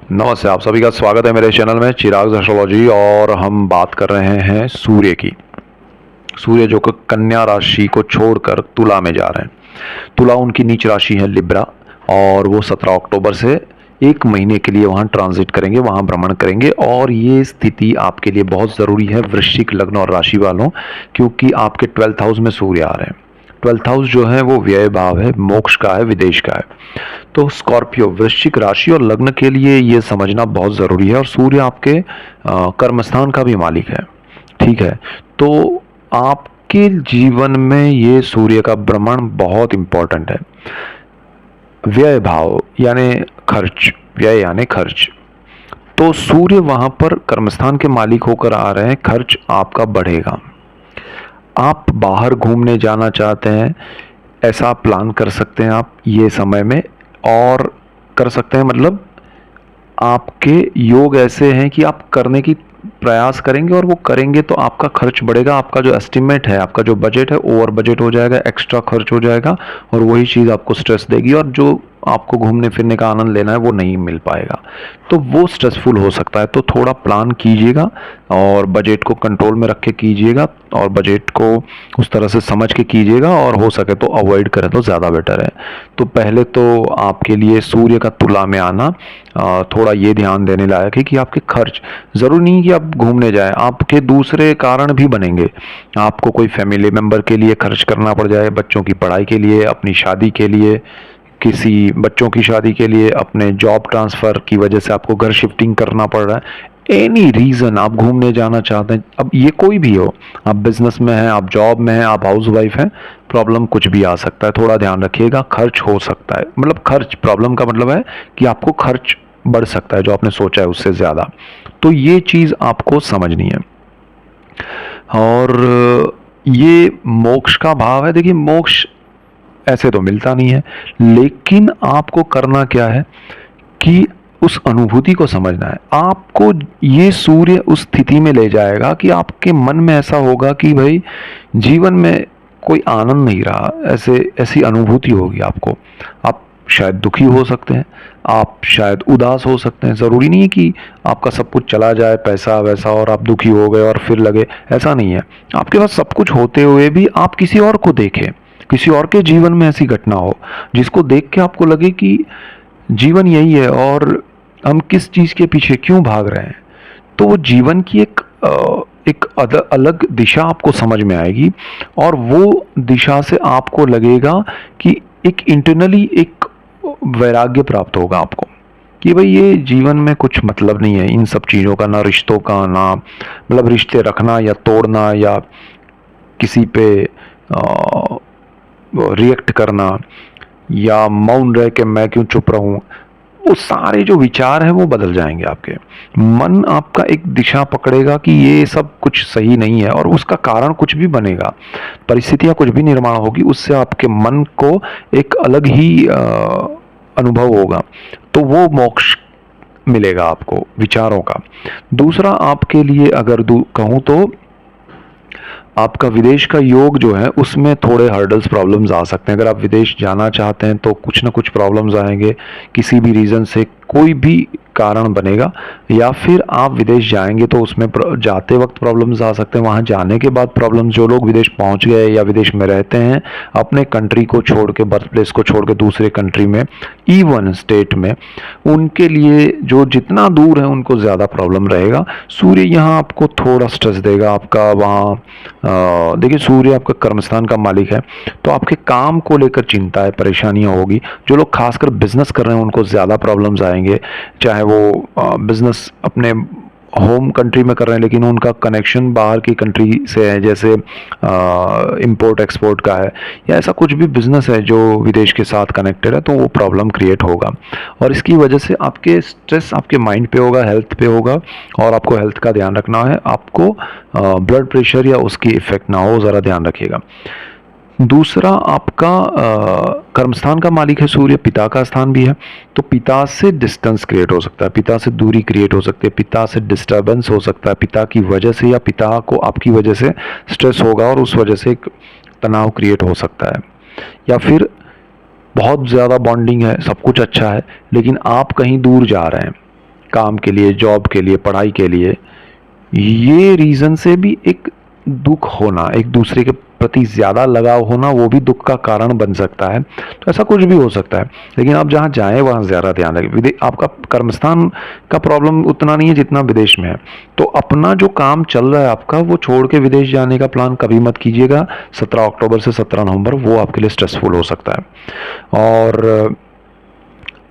नमस्ते, आप सभी का स्वागत है मेरे चैनल में चिराग एस्ट्रोलॉजी। और हम बात कर रहे हैं सूर्य की। सूर्य जो कि कन्या राशि को छोड़कर तुला में जा रहे हैं। तुला उनकी नीच राशि है लिब्रा, और वो 17 अक्टूबर से एक महीने के लिए वहाँ ट्रांजिट करेंगे, वहाँ भ्रमण करेंगे। और ये स्थिति आपके लिए बहुत ज़रूरी है वृश्चिक लग्न और राशि वालों, क्योंकि आपके 12th हाउस में सूर्य आ रहे हैं। 12th हाउस जो है वो व्यय भाव है, मोक्ष का है, विदेश का है। तो स्कॉर्पियो वृश्चिक राशि और लग्न के लिए ये समझना बहुत ज़रूरी है। और सूर्य आपके कर्मस्थान का भी मालिक है। ठीक है, तो आपके जीवन में ये सूर्य का भ्रमण बहुत इंपॉर्टेंट है। व्यय भाव यानी खर्च, व्यय यानी खर्च। तो सूर्य वहां पर कर्मस्थान के मालिक होकर आ रहे हैं, खर्च आपका बढ़ेगा। आप बाहर घूमने जाना चाहते हैं, ऐसा प्लान कर सकते हैं आप ये समय में। और कर सकते हैं मतलब आपके योग ऐसे हैं कि आप करने की प्रयास करेंगे और वो करेंगे तो आपका खर्च बढ़ेगा। आपका जो एस्टिमेट है, आपका जो बजट है, ओवर बजट हो जाएगा, एक्स्ट्रा खर्च हो जाएगा। और वही चीज़ आपको स्ट्रेस देगी, और जो आपको घूमने फिरने का आनंद लेना है वो नहीं मिल पाएगा। तो वो स्ट्रेसफुल हो सकता है। तो थोड़ा प्लान कीजिएगा और बजट को कंट्रोल में रख के कीजिएगा, और बजट को उस तरह से समझ के कीजिएगा। और हो सके तो अवॉइड करें तो ज़्यादा बेटर है। तो पहले तो आपके लिए सूर्य का तुला में आना थोड़ा ये ध्यान देने लायक है कि आपके खर्च, ज़रूरी नहीं कि आप घूमने जाएं, आपके दूसरे कारण भी बनेंगे। आपको कोई फैमिली मेम्बर के लिए खर्च करना पड़ जाए, बच्चों की पढ़ाई के लिए, अपनी शादी के लिए, किसी बच्चों की शादी के लिए, अपने जॉब ट्रांसफ़र की वजह से आपको घर शिफ्टिंग करना पड़ रहा है। एनी रीज़न आप घूमने जाना चाहते हैं, अब ये कोई भी हो, आप बिजनेस में हैं, आप जॉब में हैं, आप हाउस वाइफ हैं, प्रॉब्लम कुछ भी आ सकता है। थोड़ा ध्यान रखिएगा, खर्च हो सकता है। मतलब खर्च, प्रॉब्लम का मतलब है कि आपको खर्च बढ़ सकता है, जो आपने सोचा है उससे ज़्यादा। तो ये चीज़ आपको समझनी है। और ये मोक्ष का भाव है। देखिए, मोक्ष ऐसे तो मिलता नहीं है, लेकिन आपको करना क्या है कि उस अनुभूति को समझना है। आपको ये सूर्य उस स्थिति में ले जाएगा कि आपके मन में ऐसा होगा कि भाई जीवन में कोई आनंद नहीं रहा, ऐसे ऐसी अनुभूति होगी आपको। आप शायद दुखी हो सकते हैं, आप शायद उदास हो सकते हैं। ज़रूरी नहीं है कि आपका सब कुछ चला जाए, पैसा वैसा, और आप दुखी हो गए और फिर लगे, ऐसा नहीं है। आपके पास सब कुछ होते हुए भी आप किसी और को देखें, किसी और के जीवन में ऐसी घटना हो जिसको देख के आपको लगे कि जीवन यही है और हम किस चीज़ के पीछे क्यों भाग रहे हैं। तो वो जीवन की एक अलग दिशा आपको समझ में आएगी। और वो दिशा से आपको लगेगा कि एक इंटरनली एक वैराग्य प्राप्त होगा आपको कि भाई ये जीवन में कुछ मतलब नहीं है इन सब चीज़ों का, ना रिश्तों का, ना मतलब रिश्ते रखना या तोड़ना, या किसी पे रिएक्ट करना, या मौन रह के मैं क्यों चुप रहूं। वो सारे जो विचार हैं वो बदल जाएंगे। आपके मन आपका एक दिशा पकड़ेगा कि ये सब कुछ सही नहीं है, और उसका कारण कुछ भी बनेगा, परिस्थितियां कुछ भी निर्माण होगी, उससे आपके मन को एक अलग ही अनुभव होगा। तो वो मोक्ष मिलेगा आपको विचारों का। दूसरा आपके लिए अगर कहूँ तो आपका विदेश का योग जो है उसमें थोड़े हर्डल्स, प्रॉब्लम्स आ सकते हैं। अगर आप विदेश जाना चाहते हैं तो कुछ ना कुछ प्रॉब्लम्स आएंगे, किसी भी रीज़न से कोई भी कारण बनेगा। या फिर आप विदेश जाएंगे तो उसमें जाते वक्त प्रॉब्लम्स आ सकते हैं, वहाँ जाने के बाद प्रॉब्लम्स। जो लोग विदेश पहुँच गए या विदेश में रहते हैं, अपने कंट्री को छोड़ के, बर्थ प्लेस को छोड़ के दूसरे कंट्री में, इवन स्टेट में, उनके लिए जो जितना दूर है उनको ज़्यादा प्रॉब्लम रहेगा। सूर्य यहाँ आपको थोड़ा स्ट्रेस देगा। आपका वहाँ देखिए, सूर्य आपका कर्मस्थान का मालिक है, तो आपके काम को लेकर चिंता है, परेशानियां होगी। जो लोग खासकर बिजनेस कर रहे हैं उनको ज़्यादा प्रॉब्लम्स आएंगे, चाहे वो बिजनेस अपने होम कंट्री में कर रहे हैं लेकिन उनका कनेक्शन बाहर की कंट्री से है, जैसे इंपोर्ट एक्सपोर्ट का है, या ऐसा कुछ भी बिजनेस है जो विदेश के साथ कनेक्टेड है, तो वो प्रॉब्लम क्रिएट होगा। और इसकी वजह से आपके स्ट्रेस आपके माइंड पे होगा, हेल्थ पे होगा। और आपको हेल्थ का ध्यान रखना है, आपको ब्लड प्रेशर या उसकी इफेक्ट ना हो, ज़रा ध्यान रखिएगा। दूसरा आपका कर्मस्थान का मालिक है सूर्य, पिता का स्थान भी है। तो पिता से डिस्टेंस क्रिएट हो सकता है, पिता से दूरी क्रिएट हो सकती है, पिता से डिस्टर्बेंस हो सकता है, पिता की वजह से, या पिता को आपकी वजह से स्ट्रेस होगा और उस वजह से एक तनाव क्रिएट हो सकता है। या फिर बहुत ज़्यादा बॉन्डिंग है, सब कुछ अच्छा है, लेकिन आप कहीं दूर जा रहे हैं, काम के लिए, जॉब के लिए, पढ़ाई के लिए, ये रीज़न से भी एक दुख होना, एक दूसरे के प्रति ज़्यादा लगाव होना, वो भी दुख का कारण बन सकता है। तो ऐसा कुछ भी हो सकता है, लेकिन आप जहाँ जाएँ वहाँ ज़्यादा ध्यान रखें। आपका कर्मस्थान का प्रॉब्लम उतना नहीं है जितना विदेश में है। तो अपना जो काम चल रहा है आपका, वो छोड़ के विदेश जाने का प्लान कभी मत कीजिएगा। 17 अक्टूबर से 17 नवंबर वो आपके लिए स्ट्रेसफुल हो सकता है। और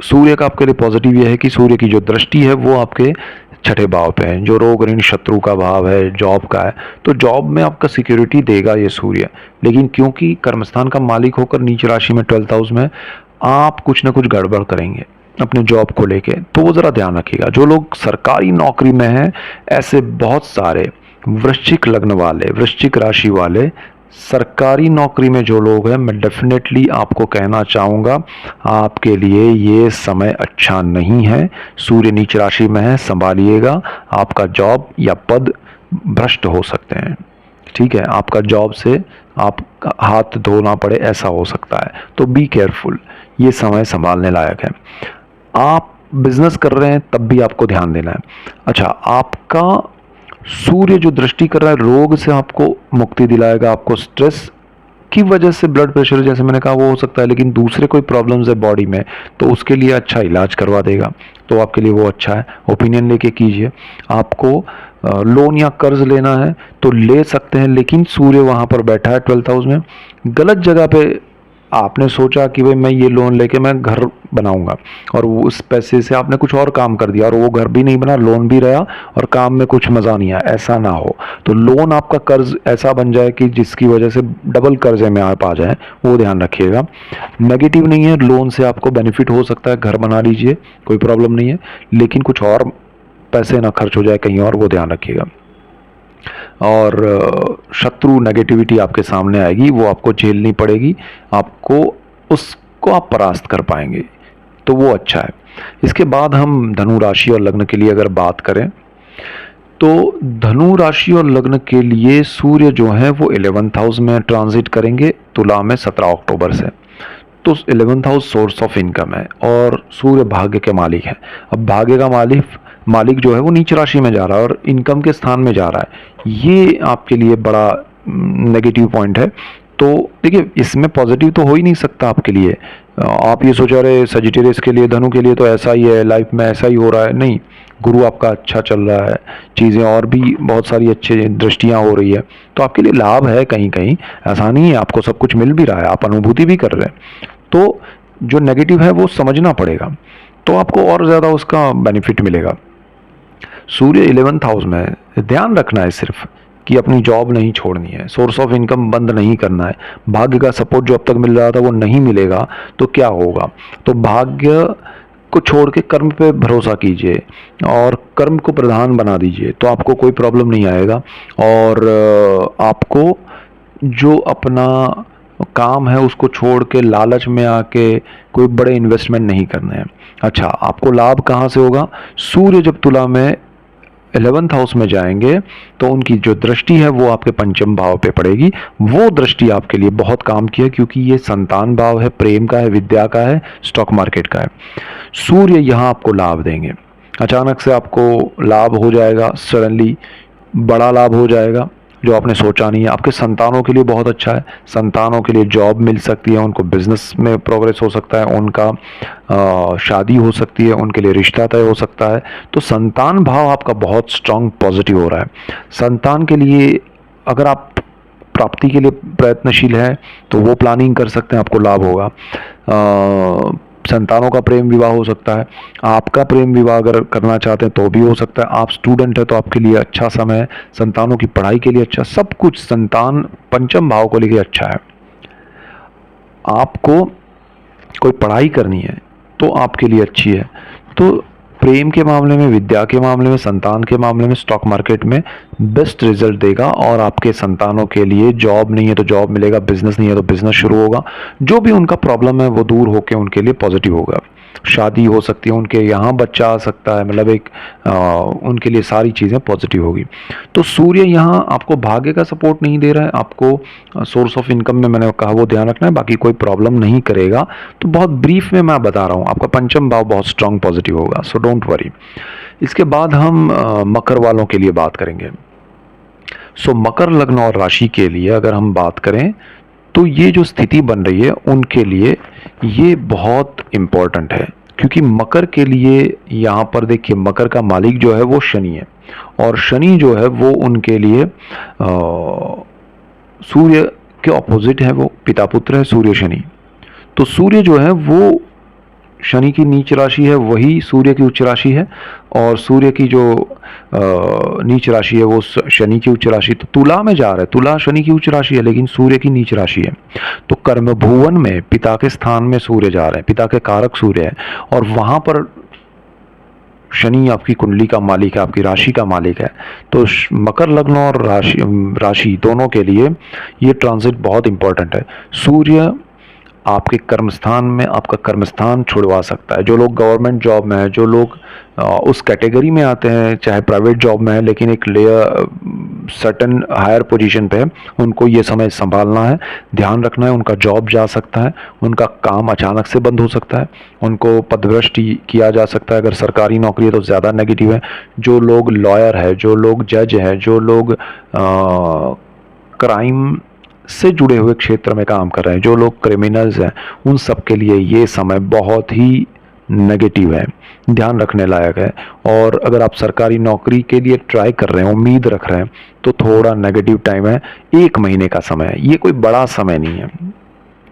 सूर्य का आपके लिए पॉजिटिव ये है कि सूर्य की जो दृष्टि है वो आपके छठे भाव पे है, जो रोग ऋण शत्रु का भाव है, जॉब का है। तो जॉब में आपका सिक्योरिटी देगा ये सूर्य, लेकिन क्योंकि कर्मस्थान का मालिक होकर नीच राशि में 12th हाउस में, आप कुछ ना कुछ गड़बड़ करेंगे अपने जॉब को लेके, तो वो ज़रा ध्यान रखिएगा। जो लोग सरकारी नौकरी में हैं, ऐसे बहुत सारे वृश्चिक लग्न वाले, वृश्चिक राशि वाले सरकारी नौकरी में जो लोग हैं, मैं डेफिनेटली आपको कहना चाहूँगा, आपके लिए ये समय अच्छा नहीं है। सूर्य नीच राशि में है, संभालिएगा। आपका जॉब या पद भ्रष्ट हो सकते हैं, ठीक है, आपका जॉब से आप हाथ धोना पड़े, ऐसा हो सकता है। तो बी केयरफुल, ये समय संभालने लायक है। आप बिजनेस कर रहे हैं तब भी आपको ध्यान देना है। अच्छा, आपका सूर्य जो दृष्टि कर रहा है, रोग से आपको मुक्ति दिलाएगा। आपको स्ट्रेस की वजह से ब्लड प्रेशर जैसे मैंने कहा वो हो सकता है, लेकिन दूसरे कोई प्रॉब्लम्स है बॉडी में, तो उसके लिए अच्छा इलाज करवा देगा, तो आपके लिए वो अच्छा है। ओपिनियन लेके कीजिए। आपको लोन या कर्ज लेना है तो ले सकते हैं, लेकिन सूर्य वहाँ पर बैठा है 12th हाउस में। गलत जगह पे आपने सोचा कि भाई मैं ये लोन लेके मैं घर बनाऊंगा, और वो उस पैसे से आपने कुछ और काम कर दिया, और वो घर भी नहीं बना, लोन भी रहा, और काम में कुछ मज़ा नहीं आया। ऐसा ना हो, तो लोन आपका कर्ज ऐसा बन जाए कि जिसकी वजह से डबल कर्जे में आप आ जाए, वो ध्यान रखिएगा। नेगेटिव नहीं है, लोन से आपको बेनिफिट हो सकता है, घर बना लीजिए, कोई प्रॉब्लम नहीं है, लेकिन कुछ और पैसे ना खर्च हो जाए कहीं और, वो ध्यान रखिएगा। और शत्रु नेगेटिविटी आपके सामने आएगी, वो आपको झेलनी पड़ेगी, आपको उसको आप परास्त कर पाएंगे, तो वो अच्छा है। इसके बाद हम धनु राशि और लग्न के लिए अगर बात करें, तो धनु राशि और लग्न के लिए सूर्य जो है वो 11th हाउस में ट्रांजिट करेंगे तुला में 17 अक्टूबर से। तो 11th house source of income है, और सूर्य भाग्य के मालिक है। अब भाग्य का मालिक जो है वो नीच राशि में जा रहा है और इनकम के स्थान में जा रहा है, ये आपके लिए बड़ा नेगेटिव पॉइंट है। तो देखिए, इसमें पॉजिटिव तो हो ही नहीं सकता आपके लिए। आप ये सोच रहे सजिटेरियस के लिए, धनु के लिए तो ऐसा ही है, लाइफ में ऐसा ही हो रहा है, नहीं। गुरु आपका अच्छा चल रहा है, चीज़ें और भी बहुत सारी अच्छी दृष्टियाँ हो रही है, तो आपके लिए लाभ है कहीं कहीं, ऐसा नहीं है। आपको सब कुछ मिल भी रहा है, आप अनुभूति भी कर रहे हैं। तो जो नेगेटिव है वो समझना पड़ेगा, तो आपको और ज़्यादा उसका बेनिफिट मिलेगा। सूर्य 11th हाउस में है, ध्यान रखना है सिर्फ कि अपनी जॉब नहीं छोड़नी है, सोर्स ऑफ इनकम बंद नहीं करना है। भाग्य का सपोर्ट जो अब तक मिल रहा था वो नहीं मिलेगा, तो क्या होगा? तो भाग्य को छोड़ के कर्म पे भरोसा कीजिए और कर्म को प्रधान बना दीजिए, तो आपको कोई प्रॉब्लम नहीं आएगा। और आपको जो अपना काम है उसको छोड़ के लालच में आके कोई बड़े इन्वेस्टमेंट नहीं करने हैं। अच्छा, आपको लाभ कहाँ से होगा? सूर्य जब तुला में 11th हाउस में जाएंगे तो उनकी जो दृष्टि है वो आपके पंचम भाव पे पड़ेगी। वो दृष्टि आपके लिए बहुत काम की है, क्योंकि ये संतान भाव है, प्रेम का है, विद्या का है, स्टॉक मार्केट का है। सूर्य यहाँ आपको लाभ देंगे, अचानक से आपको लाभ हो जाएगा, सडनली बड़ा लाभ हो जाएगा जो आपने सोचा नहीं है। आपके संतानों के लिए बहुत अच्छा है, संतानों के लिए जॉब मिल सकती है, उनको बिजनेस में प्रोग्रेस हो सकता है, उनका शादी हो सकती है, उनके लिए रिश्ता तय हो सकता है। तो संतान भाव आपका बहुत स्ट्रांग पॉजिटिव हो रहा है। संतान के लिए अगर आप प्राप्ति के लिए प्रयत्नशील हैं तो वो प्लानिंग कर सकते हैं, आपको लाभ होगा। संतानों का प्रेम विवाह हो सकता है, आपका प्रेम विवाह अगर करना चाहते हैं तो भी हो सकता है। आप स्टूडेंट है तो आपके लिए अच्छा समय है, संतानों की पढ़ाई के लिए अच्छा, सब कुछ संतान पंचम भाव को लेकर अच्छा है। आपको कोई पढ़ाई करनी है तो आपके लिए अच्छी है। तो प्रेम के मामले में, विद्या के मामले में, संतान के मामले में स्टॉक मार्केट में बेस्ट रिजल्ट देगा। और आपके संतानों के लिए जॉब नहीं है तो जॉब मिलेगा, बिजनेस नहीं है तो बिजनेस शुरू होगा, जो भी उनका प्रॉब्लम है वो दूर होकर उनके लिए पॉजिटिव होगा। शादी हो सकती है, उनके यहाँ बच्चा आ सकता है, मतलब एक उनके लिए सारी चीज़ें पॉजिटिव होगी। तो सूर्य यहाँ आपको भाग्य का सपोर्ट नहीं दे रहा है, आपको सोर्स ऑफ इनकम में मैंने कहा वो ध्यान रखना है, बाकी कोई प्रॉब्लम नहीं करेगा। तो बहुत ब्रीफ में मैं बता रहा हूँ, आपका पंचम भाव बहुत स्ट्रांग पॉजिटिव होगा, सो डोंट वरी। इसके बाद हम मकर वालों के लिए बात करेंगे। सो मकर लग्न और राशि के लिए अगर हम बात करें तो ये जो स्थिति बन रही है उनके लिए ये बहुत इम्पोर्टेंट है, क्योंकि मकर के लिए यहाँ पर देखिए मकर का मालिक जो है वो शनि है, और शनि जो है वो उनके लिए सूर्य के ऑपोजिट है, वो पिता पुत्र है सूर्य शनि। तो सूर्य जो है वो शनि की नीच राशि है, वही सूर्य की उच्च राशि है, और सूर्य की जो नीच राशि है वो शनि की उच्च राशि। तो तुला में जा रहा है, तुला शनि की उच्च राशि है लेकिन सूर्य की नीच राशि है। तो कर्म भुवन में पिता के स्थान में सूर्य जा रहे हैं, पिता के कारक सूर्य है, और वहां पर शनि आपकी कुंडली का मालिक है, आपकी राशि का मालिक है। तो मकर लग्न और राशि दोनों के लिए ये ट्रांजिट बहुत इंपॉर्टेंट है। सूर्य आपके कर्म स्थान में आपका कर्म स्थान छुड़वा सकता है। जो लोग गवर्नमेंट जॉब में है, जो लोग उस कैटेगरी में आते हैं, चाहे प्राइवेट जॉब में है लेकिन एक लेयर सर्टन हायर पोजीशन पे है, उनको ये समय संभालना है, ध्यान रखना है। उनका जॉब जा सकता है, उनका काम अचानक से बंद हो सकता है, उनको पदभ्रष्ट किया जा सकता है। अगर सरकारी नौकरी है तो ज़्यादा नेगेटिव है। जो लोग लॉयर है, जो लोग जज है, जो लोग क्राइम से जुड़े हुए क्षेत्र में काम कर रहे हैं, जो लोग क्रिमिनल्स हैं, उन सब के लिए ये समय बहुत ही नेगेटिव है, ध्यान रखने लायक है। और अगर आप सरकारी नौकरी के लिए ट्राई कर रहे हैं, उम्मीद रख रहे हैं, तो थोड़ा नेगेटिव टाइम है। 1 महीने का समय है, ये कोई बड़ा समय नहीं है।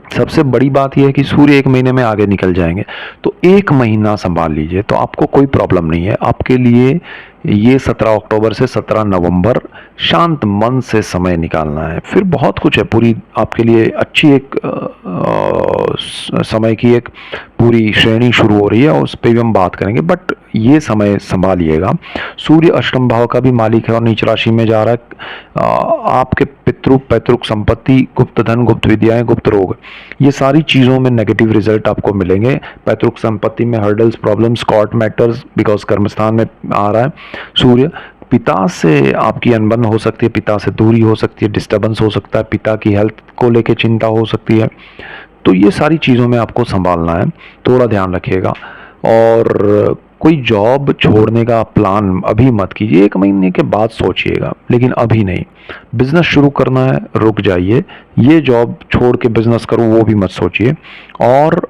सबसे बड़ी बात यह है कि सूर्य 1 महीने में आगे निकल जाएंगे, तो 1 महीना संभाल लीजिए तो आपको कोई प्रॉब्लम नहीं है। आपके लिए ये 17 अक्टूबर से 17 नवंबर शांत मन से समय निकालना है, फिर बहुत कुछ है। पूरी आपके लिए अच्छी एक समय की एक पूरी श्रेणी शुरू हो रही है, और उस पर भी हम बात करेंगे, बट ये समय संभालिएगा। सूर्य अष्टम भाव का भी मालिक है और नीच राशि में जा रहा है। आपके पितृ पैतृक संपत्ति, गुप्त धन, गुप्त विद्याएं, गुप्त रोग, ये सारी चीज़ों में नेगेटिव रिजल्ट आपको मिलेंगे। पैतृक संपत्ति में hurdles, problems, court matters, because कर्मस्थान में आ रहा है सूर्य। पिता से आपकी अनबन हो सकती है, पिता से दूरी हो सकती है, डिस्टर्बेंस हो सकता है, पिता की हेल्थ को लेके चिंता हो सकती है। तो ये सारी चीज़ों में आपको संभालना है, थोड़ा ध्यान रखिएगा। और कोई जॉब छोड़ने का प्लान अभी मत कीजिए, 1 महीने के बाद सोचिएगा, लेकिन अभी नहीं। बिजनेस शुरू करना है, रुक जाइए। ये जॉब छोड़ के बिजनेस करूं वो भी मत सोचिए। और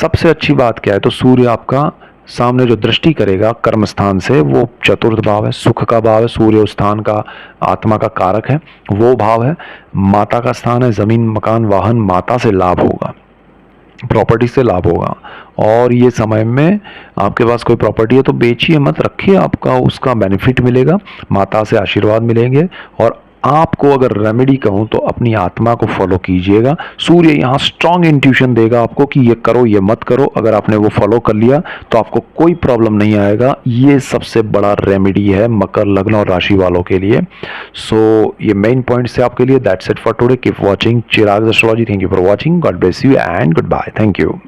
सबसे अच्छी बात क्या है, तो सूर्य आपका सामने जो दृष्टि करेगा कर्म स्थान से, वो चतुर्थ भाव है, सुख का भाव है। सूर्य उस स्थान का आत्मा का कारक है, वो भाव है। माता का स्थान है, जमीन, मकान, वाहन, माता से लाभ होगा, प्रॉपर्टी से लाभ होगा। और ये समय में आपके पास कोई प्रॉपर्टी है तो बेचिए मत, रखिए, आपका उसका बेनिफिट मिलेगा, माता से आशीर्वाद मिलेंगे। और आपको अगर रेमेडी कहूँ तो अपनी आत्मा को फॉलो कीजिएगा। सूर्य यहाँ स्ट्रांग इंट्यूशन देगा आपको कि ये करो, ये मत करो। अगर आपने वो फॉलो कर लिया तो आपको कोई प्रॉब्लम नहीं आएगा। ये सबसे बड़ा रेमेडी है मकर लग्न और राशि वालों के लिए। सो ये मेन पॉइंट्स है आपके लिए। That's it for today. Keep watching Chirag astrology. Thank you for watching. God bless you and goodbye. Thank you.